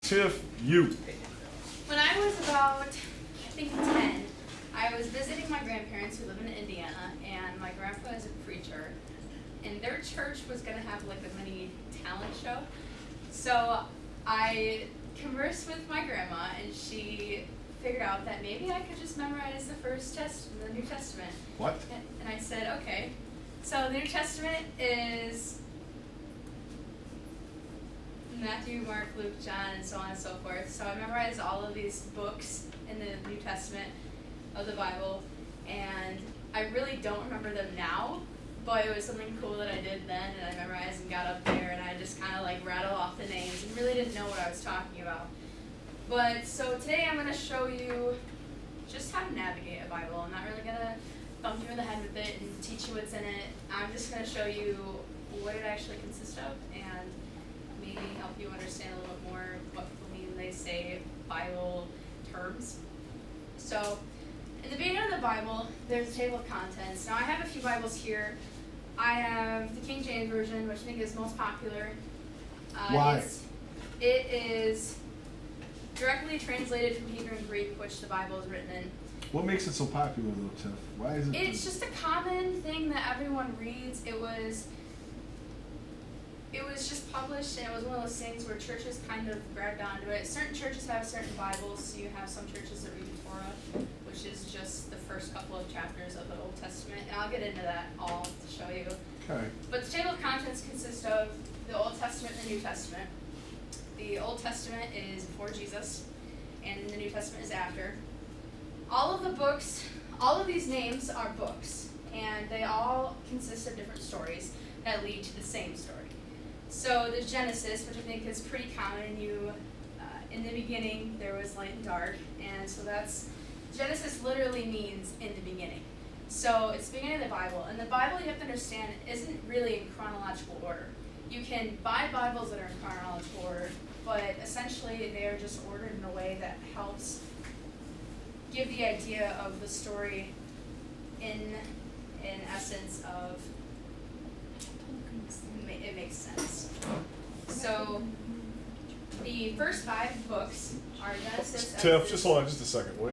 Tiff, you. When I was about, I think 10, I was visiting my grandparents who live in Indiana, and my grandpa is a preacher, and their church was going to have like a mini talent show. So I conversed with my grandma, and she figured out that maybe I could just memorize the New Testament. What? And I said, okay. So the New Testament is Matthew, Mark, Luke, John, and so on and so forth. So I memorized all of these books in the New Testament of the Bible, and I really don't remember them now, but it was something cool that I did then, and I memorized and got up there, and I just kind of like rattled off the names and really didn't know what I was talking about. But so today I'm going to show you just how to navigate a Bible. I'm not really going to thump you in the head with it and teach you what's in it. I'm just going to show you what it actually consists of and maybe help you understand a little bit more what people mean when they say Bible terms. So in the beginning of the Bible, there's a table of contents. Now I have a few Bibles here. I have the King James Version, which I think is most popular. Why? It is directly translated from Hebrew and Greek, which the Bible is written in. What makes it so popular though, Tiff? Why is it? It's just a common thing that everyone reads. It was just published, and it was one of those things where churches kind of grabbed onto it. Certain churches have certain Bibles, so you have some churches that read the Torah, which is just the first couple of chapters of the Old Testament, and I'll get into that all to show you. Okay. But the table of contents consists of the Old Testament and the New Testament. The Old Testament is before Jesus, and the New Testament is after. All of the books, all of these names are books, and they all consist of different stories that lead to the same story. So there's Genesis, which I think is pretty common. In the beginning, there was light and dark, and so Genesis literally means in the beginning. So it's the beginning of the Bible, and the Bible, you have to understand, isn't really in chronological order. You can buy Bibles that are in chronological order, but essentially they are just ordered in a way that helps give the idea of the story in essence of it makes sense. So the first 5 books are Genesis. Tiff, just hold on just a second.